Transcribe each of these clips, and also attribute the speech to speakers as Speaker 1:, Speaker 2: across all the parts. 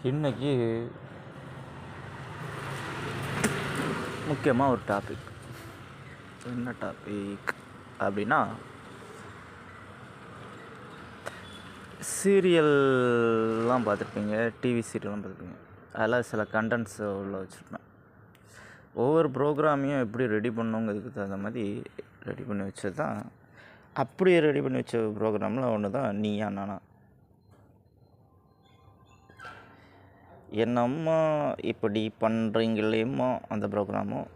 Speaker 1: இன்றைக்கி முக்கியமாக ஒரு டாபிக். என்ன டாபிக் அப்படின்னா, சீரியல்லாம் பார்த்துருப்பீங்க, டிவி சீரியல்லாம் பார்த்துருப்பீங்க. அதில் சில கண்டென்ட்ஸ் உள்ள வச்சுருப்பேன். ஒவ்வொரு ப்ரோக்ராமையும் எப்படி ரெடி பண்ணணுங்கிறதுக்கு தகுந்த மாதிரி ரெடி பண்ணி வச்சது தான். அப்படியே ரெடி பண்ணி வச்ச ப்ரோக்ராமில் ஒன்று தான் நீயா நானா. என்னம்மா இப்படி பண்ணுறீங்களேம்மா அந்த ப்ரோக்ராமும்,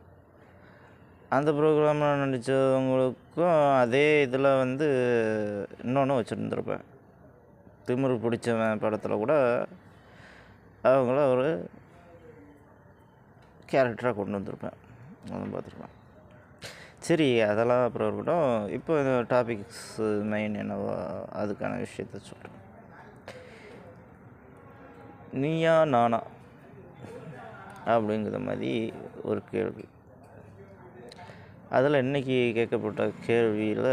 Speaker 1: அந்த ப்ரோக்ராமில் நடித்தவங்களுக்கும் அதே இதில் இன்னொன்று வச்சுருந்துருப்பேன். திமிரு பிடிச்சவன் படத்தில் கூட அவங்கள ஒரு கேரக்டராக கொண்டு வந்திருப்பேன். அதுவும் பார்த்துருப்பேன். சரி, அதெல்லாம் அப்புறம் இருக்கட்டும். இப்போ இந்த டாபிக்ஸ் மெயின் என்னவோ அதுக்கான விஷயத்த சொல்கிறேன். நீயா நானா அப்படிங்கிற மாதிரி ஒரு கேள்வி. அதில் இன்றைக்கி கேட்கப்பட்ட கேள்வியில்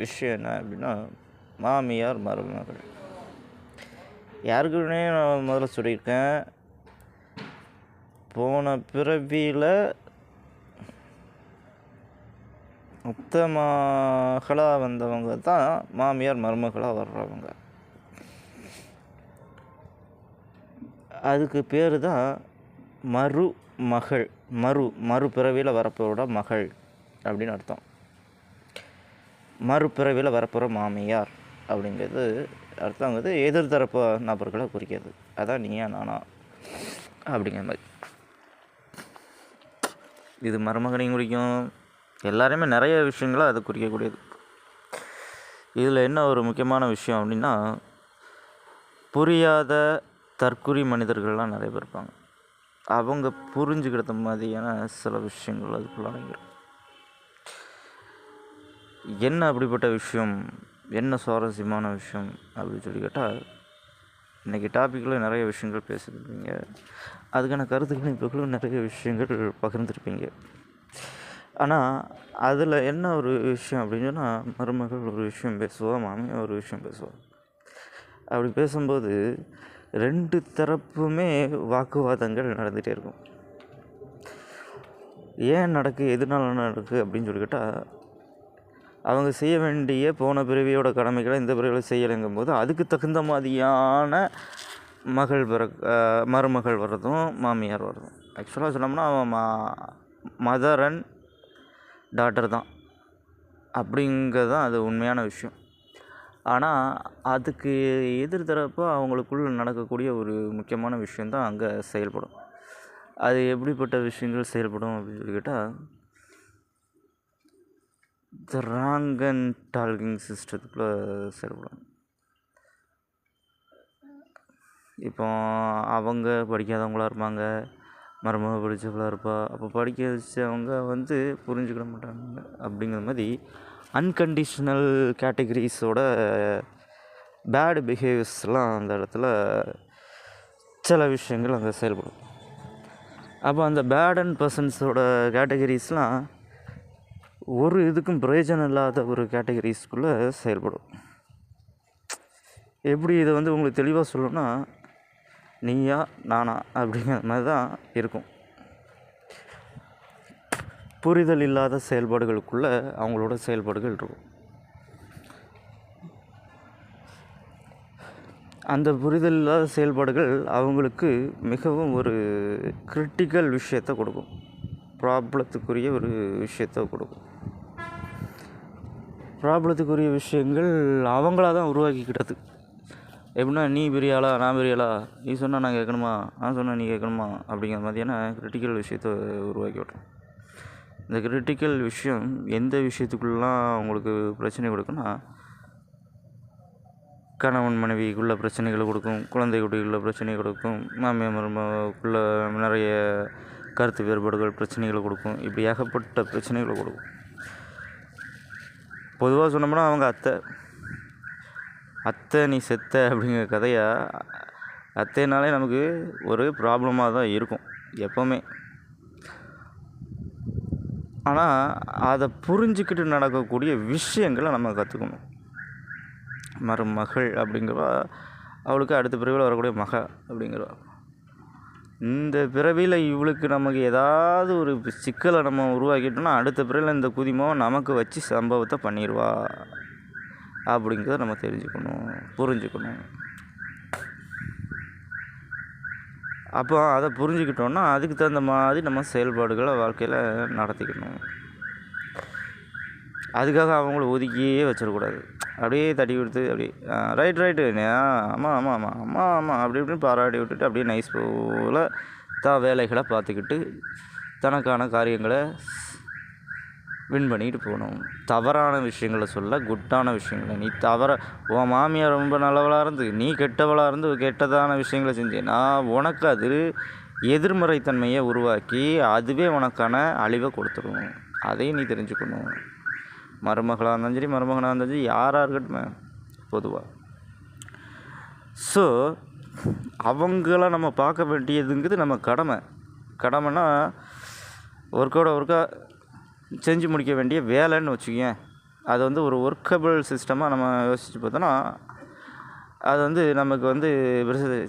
Speaker 1: விஷயம் என்ன அப்படின்னா, மாமியார் மருமகள். யாருக்குன்னே நான் முதல்ல சொல்லியிருக்கேன், போன பிறவியில் முத்த மகளாக வந்தவங்க தான் மாமியார் மருமகளாக வர்றவங்க. அதுக்கு பேர் தான் மருமகள். மறுபிறவியில் வரப்போட மகள் அப்படின்னு அர்த்தம். மறுபிறவியில் வரப்போகிற மாமியார் அப்படிங்கிறது அர்த்தங்கிறது எதிர்தரப்பு நபர்களை குறிக்கிறது. அதான் நீயா நானா அப்படிங்கிற மாதிரி. இது மருமகனையும் குறிக்கும், எல்லாருமே நிறைய விஷயங்களை அதை குறிக்கக்கூடியது. இதில் என்ன ஒரு முக்கியமான விஷயம் அப்படின்னா, புரியாத தற்குறி மனிதர்கள்லாம் நிறைய பேர் இருப்பாங்க. அவங்க புரிஞ்சுக்கிற மாதிரியான சில விஷயங்கள் அதுக்குள்ள அடங்கிடும். என்ன அப்படிப்பட்ட விஷயம், என்ன சுவாரஸ்யமான விஷயம் அப்படின்னு சொல்லி கேட்டால், இன்றைக்கி டாப்பிக்கில் நிறைய விஷயங்கள் பேசியிருப்பீங்க. அதுக்கான கருத்துக்கள் இப்போக்குள்ள நிறைய விஷயங்கள் பகிர்ந்துருப்பீங்க. ஆனால் அதில் என்ன ஒரு விஷயம் அப்படின்னு சொன்னால், மருமகள் ஒரு விஷயம் பேசுவோம், மாமியார் ஒரு விஷயம் பேசுவோம். அப்படி பேசும்போது ரெண்டு தரப்புமே வாக்குவாதங்கள் நடந்துகிட்டே இருக்கும். ஏன் எதனால நடக்குது அப்படின்னு சொல்லி கேட்டால், அவங்க செய்ய வேண்டிய போன பிறவியோட கடமைகளை இந்த பிறவியில் செய்யலைங்கும் போது அதுக்கு தகுந்த மாதிரியான மருமகள் வர்றதும் மாமியார் வர்றதும். ஆக்சுவலாக சொன்னோம்னா அவன் மதர் அண்ட் டாட்டர் தான் அப்படிங்கிறது தான் அது உண்மையான விஷயம். ஆனால் அதுக்கு எதிர்த்தரப்போ அவங்களுக்குள்ள நடக்கக்கூடிய ஒரு முக்கியமான விஷயந்தான் அங்கே செயல்படும். அது எப்படிப்பட்ட விஷயங்கள் செயல்படும் அப்படின்னு சொல்லி கேட்டால், த ராங் அண்ட் டால்கிங் சிஸ்டத்துக்குள்ளே செயல்படும். இப்போ அவங்க படிக்காதவங்களாக இருப்பாங்க, மருமக படித்தவங்களாக இருப்பா. அப்போ படிக்க வச்சவங்க புரிஞ்சுக்கிட மாட்டாங்க. அப்படிங்கிற மாதிரி அன்கண்டிஷ்னல் கேட்டகரிஸோட பேடு பிஹேவியர்ஸ்லாம் அந்த இடத்துல சில விஷயங்கள் அங்கே செயல்படும். அப்போ அந்த பேட் அண்ட் பர்சன்ஸோட கேட்டகரிஸ்லாம் ஒரு இதுக்கும் பிரயோஜனம் இல்லாத ஒரு கேட்டகரிஸ்குள்ளே செயல்படும். எப்படி இதை உங்களுக்கு தெளிவாக சொல்லணும்னா, நீயா நானா அப்படிங்கிற மாதிரி தான் இருக்கும். புரிதல் இல்லாத செயல்பாடுகளுக்குள்ளே அவங்களோட செயல்பாடுகள் இருக்கும். அந்த புரிதல் இல்லாத செயல்பாடுகள் அவங்களுக்கு மிகவும் ஒரு கிரிட்டிக்கல் விஷயத்தை கொடுக்கும், ப்ராப்ளத்துக்குரிய ஒரு விஷயத்தை கொடுக்கும். ப்ராப்ளத்துக்குரிய விஷயங்கள் அவங்களாக தான் உருவாக்கிக்கிட்டது. எப்படின்னா, நீ பெரிய ஆளா நான் பெரிய ஆளா, நீ சொன்னால் நான் கேட்கணுமா, நான் சொன்னால் நீ கேட்கணுமா அப்படிங்கிற மாதிரியான கிரிட்டிக்கல் விஷயத்தை உருவாக்கி விட்றோம். இந்த கிரிட்டிக்கல் விஷயம் எந்த விஷயத்துக்குள்ளலாம் அவங்களுக்கு பிரச்சனை கொடுக்குன்னா, கணவன் மனைவிக்குள்ள பிரச்சனைகளை கொடுக்கும், குழந்தை குட்டிக்குள்ள பிரச்சனை கொடுக்கும், மாமியார் மருமகளுக்குள்ள நிறைய கருத்து வேறுபாடுகள் பிரச்சனைகளை கொடுக்கும். இப்படி ஏகப்பட்ட பிரச்சனைகளை கொடுக்கும். பொதுவாக சொன்னோம்னா அவங்க அத்தை நீ செத்த அப்படிங்கிற கதையாக, அத்தைனாலே நமக்கு ஒரு ப்ராப்ளமாக தான் இருக்கும் எப்போவுமே. ஆனால் அதை புரிஞ்சுக்கிட்டு நடக்கக்கூடிய விஷயங்களை நம்ம கற்றுக்கணும். மருமகள் அப்படிங்கிற அவளுக்கு அடுத்த பிறவியில் வரக்கூடிய மக அப்படிங்கிறா. இந்த பிறவியில் இவளுக்கு நமக்கு ஏதாவது ஒரு சிக்கலை நம்ம உருவாக்கிட்டோம்னா அடுத்த பிறவியில் இந்த குதிமம் நமக்கு வச்சு சம்பவத்தை பண்ணிடுவா அப்படிங்கிறத நம்ம தெரிஞ்சுக்கணும், புரிஞ்சுக்கணும். அப்போ அதை புரிஞ்சுக்கிட்டோன்னா அதுக்கு தகுந்த மாதிரி நம்ம செயல்பாடுகளை வாழ்க்கையில் நடத்திக்கணும். அதுக்காக அவங்கள ஒதுக்கியே வச்சிடக்கூடாது. அப்படியே தட்டி கொடுத்து அப்படியே ரைட்டு ஆமாம் ஆமாம் ஆமாம் ஆமாம் ஆமாம் அப்படி இப்படின்னு பாராட்டி விட்டுட்டு அப்படியே நைஸ் போல் தான் வேலைகளை பார்த்துக்கிட்டு தனக்கான காரியங்களை வின் பண்ணிக்கிட்டு போகணும். தவறான விஷயங்களை சொல்ல, குட்டான விஷயங்களை நீ உன் மாமியார் ரொம்ப நல்லவளாக இருந்து நீ கெட்டவளாக இருந்து கெட்டதான விஷயங்களை செஞ்சேன்னா உனக்கு அது எதிர்மறைத்தன்மையை உருவாக்கி அதுவே உனக்கான அழிவை கொடுத்துடும். அதையும் நீ தெரிஞ்சுக்கணும். மருமகளாக இருந்தாலும் சரி மருமகனாக இருந்தாலும் சரி யாராக இருக்கட்டுமே பொதுவாக. ஸோ அவங்கள நம்ம பார்க்க வேண்டியதுங்கிறது நம்ம கடமைன்னா ஒர்க்கா செஞ்சு முடிக்க வேண்டிய வேலைன்னு வச்சுக்கேன். அது வந்து ஒரு ஒர்க்கபிள் சிஸ்டமாக நம்ம யோசித்து பார்த்தோன்னா அது நமக்கு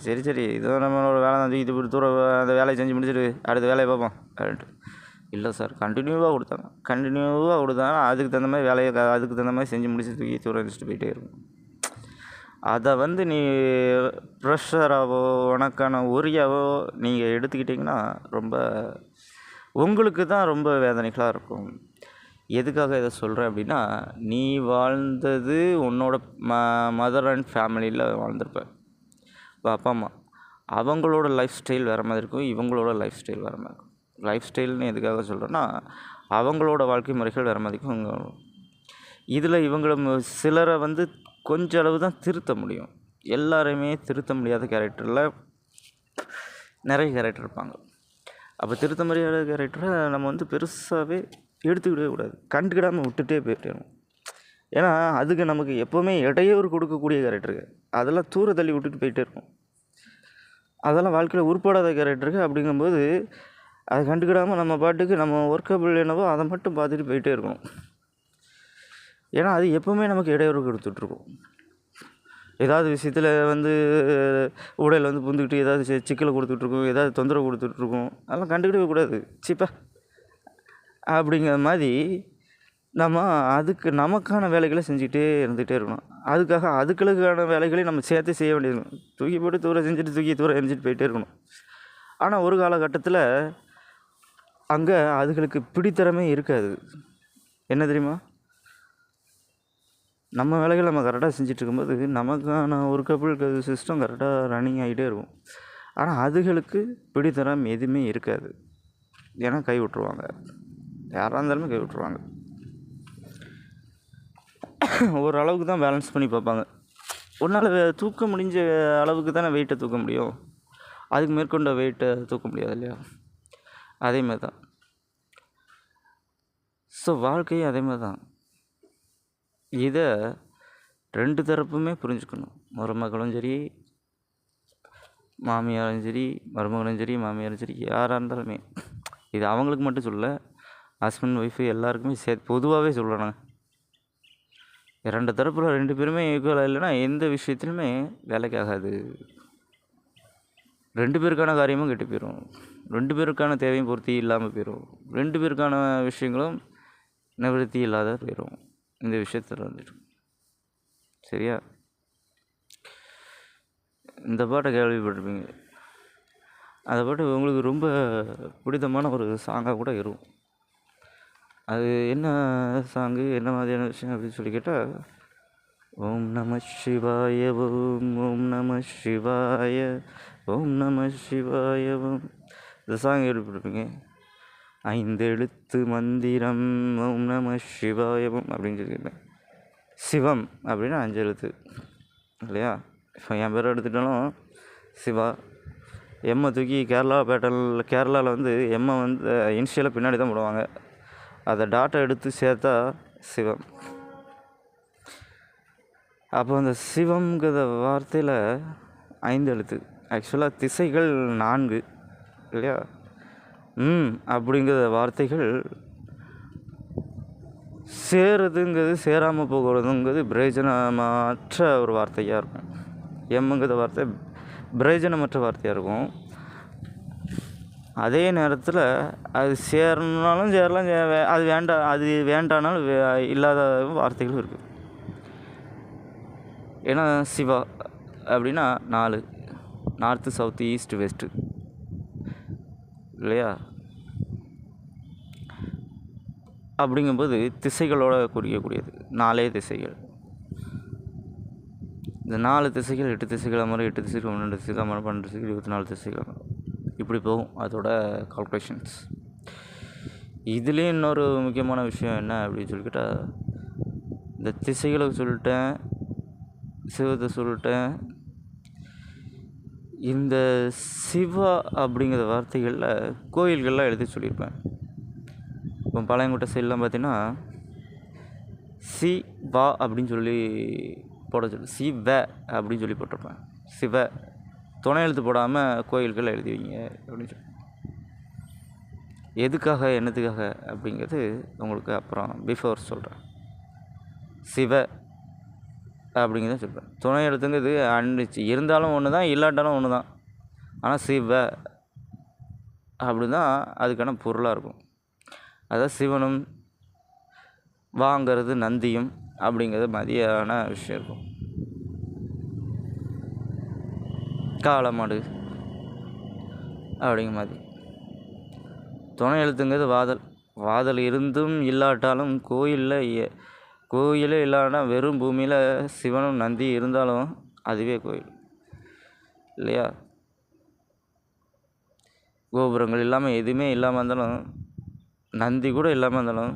Speaker 1: சரி இதோ நம்மளோட வேலை தான் இது தூரம் அந்த வேலையை செஞ்சு முடிச்சுட்டு அடுத்த வேலையை பார்ப்போம் அப்படின்ட்டு. இல்லை சார், கண்டினியூவாக கொடுத்தாங்க அதுக்கு தகுந்த மாதிரி வேலையை அதுக்கு தகுந்த மாதிரி செஞ்சு முடிச்சு தூக்கி தூரம் வச்சுட்டு போயிட்டே இருக்கும். அதை நீ ப்ரெஷராகவோ உனக்கான ஒரியாவோ நீங்கள் எடுத்துக்கிட்டிங்கன்னா ரொம்ப உங்களுக்கு தான் ரொம்ப வேதனைகளாக இருக்கும். எதுக்காக இதை சொல்கிறேன் அப்படின்னா, நீ வாழ்ந்தது உன்னோட மதர் அண்ட் ஃபேமிலியில் வாழ்ந்திருப்ப. இப்போ அப்பா அம்மா அவங்களோட லைஃப் ஸ்டைல் வேறு மாதிரி இருக்கும், இவங்களோட லைஃப் ஸ்டைல் வேறு மாதிரி இருக்கும். லைஃப் ஸ்டைல்னு எதுக்காக சொல்கிறேன்னா, அவங்களோட வாழ்க்கை முறைகள் வேறு மாதிரி இருக்கும். இதில் இவங்கள சிலரை கொஞ்சம் அளவு தான் திருத்த முடியும். எல்லாரையுமே திருத்த முடியாத கேரக்டரில் நிறைய கேரக்டர் இருப்பாங்க. அப்போ திருத்த முடியாத கேரக்டரை நம்ம பெருசாகவே எடுத்துக்கிடவே கூடாது, கண்டுக்கிடாமல் விட்டுட்டே போயிட்டேணும். ஏன்னா அதுக்கு நமக்கு எப்போவுமே இடையூறு கொடுக்கக்கூடிய கேரக்டருக்கு அதெல்லாம் தூர தள்ளி விட்டுட்டு போயிட்டே இருக்கும். அதெல்லாம் வாழ்க்கையில் உருப்படாத கேரக்டருக்கு அப்படிங்கும்போது அதை கண்டுக்கிடாமல் நம்ம பாட்டுக்கு நம்ம ஒர்க்கபிள் என்னவோ அதை மட்டும் பார்த்துட்டு போயிட்டே இருக்கணும். ஏன்னா அது எப்போவுமே நமக்கு இடையூறு கொடுத்துட்ருக்கும். ஏதாவது விஷயத்தில் உடையில் புந்துக்கிட்டு ஏதாவது சிக்கலை கொடுத்துட்ருக்கும், ஏதாவது தொந்தரவு கொடுத்துட்ருக்கும். அதெல்லாம் கண்டுக்கிடவே கூடாது. சீப்பா அப்படிங்கிற மாதிரி நம்ம அதுக்கு நமக்கான வேலைகளை செஞ்சுக்கிட்டே இருந்துகிட்டே இருக்கணும். அதுக்களுக்கான வேலைகளையும் நம்ம சேர்த்து செய்ய வேண்டியது. தூக்கி போட்டு தூரம் செஞ்சுட்டு தூக்கி தூரம் எரிஞ்சிட்டு போயிட்டே இருக்கணும். ஆனால் ஒரு காலகட்டத்தில் அங்கே அதுகளுக்கு பிடித்தரமே இருக்காது. என்ன தெரியுமா, நம்ம வேலைகள் நம்ம கரெக்டாக செஞ்சுட்டு இருக்கும்போது நமக்கான ஒரு கபிள் சிஸ்டம் கரெக்டாக ரன்னிங் ஆகிட்டே இருக்கும். ஆனால் அதுகளுக்கு பிடித்தரம் எதுவுமே இருக்காது. ஏன்னா கை விட்ருவாங்க, யாராக இருந்தாலுமே கை விட்ருவாங்க. ஓரளவுக்கு தான் பேலன்ஸ் பண்ணி பார்ப்பாங்க. ஒன்றால் தூக்க முடிஞ்ச அளவுக்கு தானே வெயிட்டை தூக்க முடியும், அதுக்கு மேற்கொண்ட வெயிட்டை தூக்க முடியாது இல்லையா? அதேமாதிரி தான். ஸோ வாழ்க்கையும் அதே மாதிரி தான். இதை ரெண்டு தரப்புமே புரிஞ்சுக்கணும். மருமகளும் சரி மாமியாரும் சரி, மருமகளும் சரி மாமியாரும் சரி, யாராக இருந்தாலுமே. இது அவங்களுக்கு மட்டும் சொல்ல, ஹஸ்பண்ட் ஒய்ஃபு எல்லாருக்குமே பொதுவாகவே சொல்லணும். ரெண்டு தரப்பில் ரெண்டு பேருமே ஈக்குவலாக இல்லைன்னா எந்த விஷயத்துலையுமே வேலைக்கு ஆகாது. ரெண்டு பேருக்கான காரியமும் கெட்டு போயிடும், ரெண்டு பேருக்கான தேவையும் பூர்த்தி இல்லாமல் போயிடும், ரெண்டு பேருக்கான விஷயங்களும் நிவர்த்தி இல்லாத போயிடும். இந்த விஷயத்தில் வந்துட்டு சரியா? இந்த பாட்டை கேள்விப்பட்டிருப்பீங்க. அந்த பாட்டு உங்களுக்கு ரொம்ப பிடித்தமான ஒரு சாங்காக கூட இருக்கும். அது என்ன சாங்கு, என்ன மாதிரியான விஷயம் அப்படின்னு சொல்லி கேட்டால், ஓம் நம சிவாய ஓம் நம சிவாய ஓம் நம சிவாய ஓம். இந்த சாங் கேள்விப்பட்டிருப்பீங்க. 5 எழுத்து மந்திரம் ஓம் நம சிவாயவம் அப்படின்னு சொல்லியிருப்பேன். சிவம் அப்படின்னா 5 எழுத்து இல்லையா? இப்போ என் பேரை எடுத்துட்டாலும் சிவா. எம்மை தூக்கி கேரளாவில் எம்மை இனிஷியலாக பின்னாடி தான் போடுவாங்க. அதை டாட்டை எடுத்து சேர்த்தா சிவம். அப்போ அந்த சிவம்ங்கிற வார்த்தையில் 5 எழுத்து. ஆக்சுவலாக திசைகள் 4 இல்லையா? அப்படிங்கிற வார்த்தைகள் சேருதுங்கிறது சேராமல் போகிறதுங்கிறது பிரயோஜனமற்ற ஒரு வார்த்தையாக இருக்கும். எம்முங்கிற வார்த்தை பிரயோஜனமற்ற வார்த்தையாக இருக்கும். அதே நேரத்தில் அது சேரணுனாலும் சேரலாம், அது வேண்டாம், அது வேண்டானாலும் இல்லாத வார்த்தைகளும் இருக்குது. ஏன்னா சிவா அப்படின்னா 4, நார்த்து, சவுத்து, ஈஸ்ட்டு, வெஸ்ட்டு இல்லையா? அப்படிங்கும்போது திசைகளோடு குறிக்கக்கூடியது 4 திசைகள். இந்த 4 திசைகள் 8 திசைகள் மாதிரி 8 திசைகள் 12 திசைகள் 12 திசைகள் 24 திசைகள் இப்படி போகும் அதோட கால்குலேஷன்ஸ். இதுலேயும் இன்னொரு முக்கியமான விஷயம் என்ன அப்படின்னு சொல்லிக்கிட்டால், இந்த திசைகளை சொல்லிட்டேன், சிவத்தை சொல்லிட்டேன். இந்த சிவா அப்படிங்கிற வார்த்தைகளில் கோயில்கள்லாம் எழுதி சொல்லியிருப்பேன். இப்போ பாளையங்கோட்டை சைட்லாம் பார்த்தீங்கன்னா சி வா அப்படின்னு சொல்லி போட சொல்லி சிவ அப்படின்னு சொல்லி போட்டிருப்பேன். சிவ துணை எழுத்து போடாமல் கோயில்கள் எழுதி வைங்க அப்படின்னு சொல்லி. எதுக்காக என்னத்துக்காக அப்படிங்கிறது உங்களுக்கு அப்புறம் பிஃபோர் சொல்கிறேன். சிவ அப்படிங்கிறத சொல்கிறேன். துணை எழுத்துங்கிறது அன்னிச்சு இருந்தாலும் ஒன்று தான், இல்லாட்டாலும் ஒன்று தான். ஆனால் சிவ அப்படி தான் அதுக்கான பொருளாக இருக்கும். அதாவது சிவனும் வாங்கிறது நந்தியும் அப்படிங்கிறது மதியான விஷயம் இருக்கும். காளமாடு அப்படிங்கிற மாதிரி. துணை எழுத்துங்கிறது வாதல் இருந்தும் இல்லாட்டாலும் கோயிலே இல்லாட்டா வெறும் பூமியில் சிவனும் நந்தி இருந்தாலும் அதுவே கோயில் இல்லையா? கோபுரங்கள் இல்லாமல் எதுவுமே இல்லாமல் இருந்தாலும், நந்தி கூட இல்லாமல் இருந்தாலும்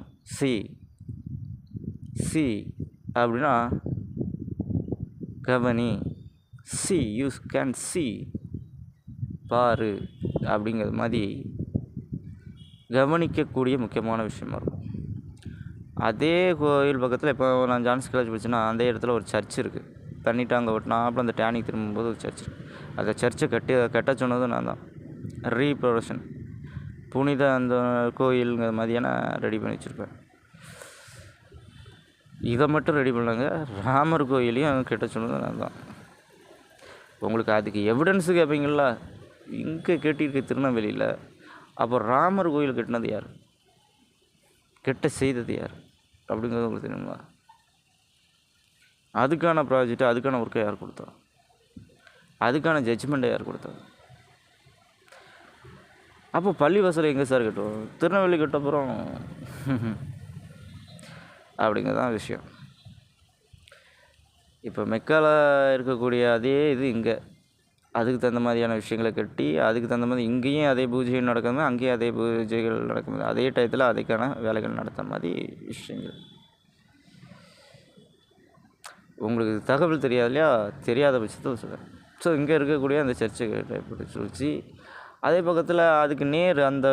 Speaker 1: சி அப்படின்னா கவனி, சி யூ கேன் சி பாரு அப்படிங்கிறது மாதிரி கவனிக்கக்கூடிய முக்கியமான விஷயமா இருக்கும். அதே கோயில் பக்கத்தில் இப்போ நான் ஜான்ஸ் காலேஜ் படிச்சேன்னா அந்த இடத்துல ஒரு சர்ச் இருக்குது. தண்ணிட்டாங்க ஒட்டினாப்புல அந்த டேனிக் திரும்பும்போது ஒரு சர்ச். அந்த சர்ச்சை கட்ட சொன்னதும் நான் தான். ரீப்ரொடக்ஷன் புனித அந்த கோயிலுங்கிற மாதிரியான ரெடி பண்ணி வச்சுருப்பேன். இதை மட்டும் ரெடி பண்ணாங்க. ராமர் கோயிலையும் கட்ட சொன்னதும் நான் தான். உங்களுக்கு அதுக்கு எவிடன்ஸு கேட்பீங்களா? இங்கே கேட்டிருக்க திருநெல்வேலியில். அப்போ ராமர் கோயில் கட்டினது யார்? கெட்ட செய்தது யார் அப்படிங்கிறது உங்களுக்கு தெரியுமா? அதுக்கான ப்ராஜெக்ட், அதுக்கான ஒர்க்கை யார் கொடுத்தா? அதுக்கான ஜட்ஜ்மெண்ட்டை யார் கொடுத்தா? அப்போ பள்ளிவாசலை எங்கே சார் கட்டுவோம்? திருநெல்வேலி கட்டப்புறம் அப்படிங்கிறது தான் விஷயம். இப்போ மெக்கால இருக்கக்கூடிய அதே இது இங்கே அதுக்கு தகுந்த மாதிரியான விஷயங்களை கட்டி, அதுக்கு தகுந்த மாதிரி இங்கேயும் அதே பூஜைகள் நடக்குது, அங்கேயும் அதே பூஜைகள் நடக்குது, அதே டயத்தில் அதுக்கான வேலைகள் நடத்த மாதிரி விஷயங்கள். உங்களுக்கு தகவல் தெரியாது இல்லையா? தெரியாத பட்சத்தில் சொல்கிறேன். ஸோ இங்கே இருக்கக்கூடிய அந்த சர்ச்சை டைப் சொல்லிச்சு. அதே பக்கத்தில் அதுக்கு நேர் அந்த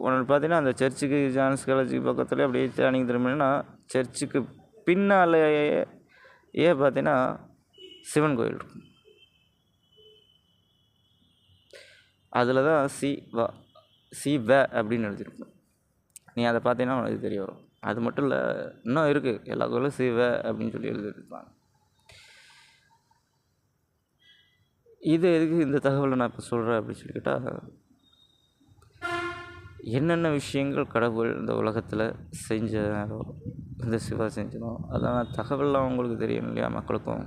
Speaker 1: ஒன்று பார்த்தீங்கன்னா, அந்த சர்ச்சுக்கு ஜான்ஸ் காலேஜுக்கு பக்கத்தில் அப்படியே டேர்னிங் திரும்பினா சர்ச்சுக்கு பின்னாலேயே பார்த்தீங்கன்னா சிவன் கோயில் இருக்கும். அதில் தான் சிவ அப்படின்னு எழுதியிருப்பேன். நீ அதை பார்த்தீங்கன்னா உனக்கு தெரிய வரும். அது மட்டும் இல்லை, இன்னும் இருக்குது. எல்லா கோயிலும் சிவ அப்படின்னு சொல்லி எழுதியிருப்பாங்க. இது எதுக்கு இந்த தகவலை நான் இப்போ சொல்கிறேன் அப்படின்னு சொல்லி கேட்டால், என்னென்ன விஷயங்கள் கடவுள் இந்த உலகத்தில் செஞ்சாரோ, இந்த சிவா செஞ்சனோ அதான தகவல்லாம் உங்களுக்கு தெரியும் இல்லையா? மக்களுக்கும்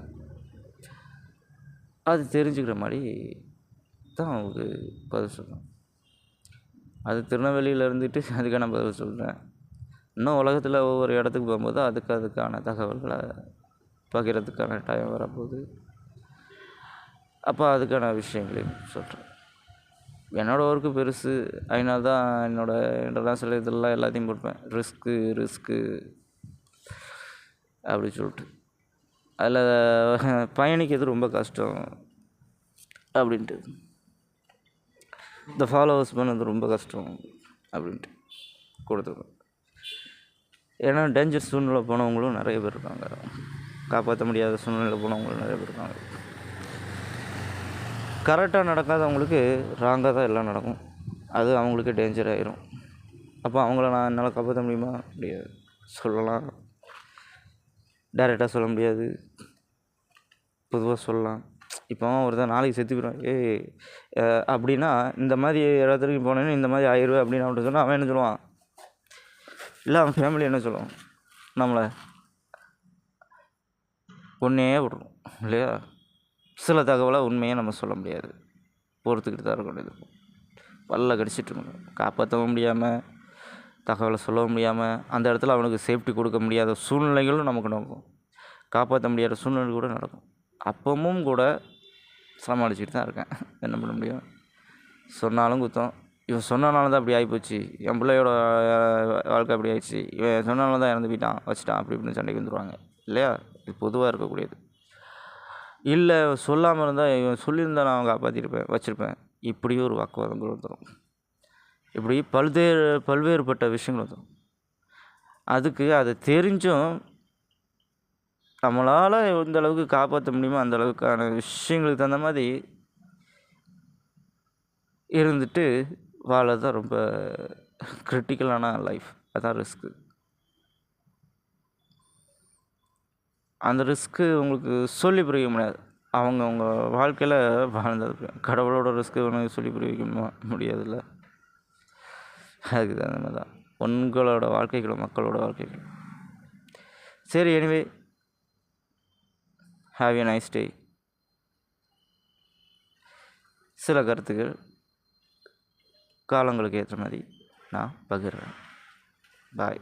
Speaker 1: அது தெரிஞ்சுக்கிற மாதிரி தான் அவங்களுக்கு பதில் சொல்கிறேன். அது திருநெல்வேலியில் இருந்துட்டு அதுக்கான பதில் சொல்கிறேன். இன்னும் உலகத்தில் ஒவ்வொரு இடத்துக்கு போகும்போது அதுக்கான தகவல்களை பகிர்றதுக்கான டைம் வரப்போகுது. அப்போ அதுக்கான விஷயங்களையும் சொல்கிறேன். என்னோடய ஒர்க்கு பெருசு, அதனால தான் என்னோடய இன்டர்நேஷ்னல் இதெல்லாம் எல்லாத்தையும் கொடுப்பேன். ரிஸ்க்கு அப்படி சொல்லிட்டு அதில் பயணிக்கிறது ரொம்ப கஷ்டம் அப்படின்ட்டு, இந்த ஃபாலோவர்ஸ் பண்ணது ரொம்ப கஷ்டம் அப்படின்ட்டு கொடுத்துருக்கோம். ஏன்னா டேஞ்சர் சூழ்நிலை போனவங்களும் நிறைய பேர் இருக்காங்க, காப்பாற்ற முடியாத சூழ்நிலை போனவங்களும் நிறைய பேர் இருக்காங்க. கரெக்டாக நடக்காதவங்களுக்கு ராங்காக தான் எல்லாம் நடக்கும். அது அவங்களுக்கு டேஞ்சர் ஆகிரும். அப்போ அவங்கள நான் என்னால் காப்பாற்ற முடியுமா? முடியாது. சொல்லலாம், டைரெக்டாக சொல்ல முடியாது. பொதுவாக சொல்லலாம். இப்போ ஒருத்தன் நாளைக்கு செத்து போயிடுவான். அப்படின்னா இந்த மாதிரி இடத்துக்கு போனேன்னு இந்த மாதிரி ஆயிடுவேன் அப்படின்னு அவன்கிட்ட சொன்னால் அவன் என்ன சொல்லுவான்? இல்லை அவன் ஃபேமிலி என்ன சொல்லுவான்? நம்மளை ஒன்றே விட்ருவோம் இல்லையா? சில தகவலை உண்மையாக நம்ம சொல்ல முடியாது, பொறுத்துக்கிட்டு தான் இருக்க வேண்டியது. பல்ல கடிச்சிட்டு இருக்கணும். காப்பாற்றவும் முடியாமல், தகவலை சொல்லவும் முடியாமல், அந்த இடத்துல அவனுக்கு சேஃப்டி கொடுக்க முடியாத சூழ்நிலைகளும் நமக்கு நடக்கும். காப்பாற்ற முடியாத சூழ்நிலை கூட நடக்கும். அப்பவும் கூட சமாளிச்சுட்டு தான் இருக்கேன். என்ன பண்ண முடியும்? சொன்னாலும் குத்தம். இவன் சொன்னனால தான் அப்படி ஆகிப்போச்சு, என் பிள்ளையோட வாழ்க்கை அப்படி ஆயிடுச்சு, இவன் சொன்னனால தான் இறந்து போயிட்டான், வச்சுட்டான், அப்படி இப்படின்னு சண்டைக்கு வந்துடுவாங்க இல்லையா? இது பொதுவாக இருக்கக்கூடியது. இல்லை சொல்லாமல் இருந்தால் இவன் சொல்லியிருந்தா நான் காப்பாற்றிருப்பேன், வச்சுருப்பேன், இப்படியும் ஒரு வாக்குவாதங்கள் வந்துடும். இப்படி பல்வேறுபட்ட விஷயங்கள் வந்துடும். அதுக்கு அதை தெரிஞ்சும் நம்மளால் எந்த அளவுக்கு காப்பாற்ற முடியுமோ அந்த அளவுக்கான விஷயங்களுக்கு தகுந்த மாதிரி இருந்துட்டு வாழ தான் ரொம்ப கிரிட்டிக்கலான லைஃப். அதான் ரிஸ்க்கு. அந்த ரிஸ்க்கு உங்களுக்கு சொல்லி புரிய முடியாது. அவங்க வாழ்க்கையில் வாழ்ந்தது. கடவுளோட ரிஸ்க்கு உனக்கு சொல்லி புரிய வைக்க முடியாதுல்ல. அதுக்கு தகுந்த மாதிரி தான் உங்களோட வாழ்க்கைகளும் மக்களோட வாழ்க்கைகளும். சரி, anyway, have a nice day. சில கருத்துக்கள் காலங்களுக்கு ஏற்ற மாதிரி நான் பகிர்றேன். பாய்.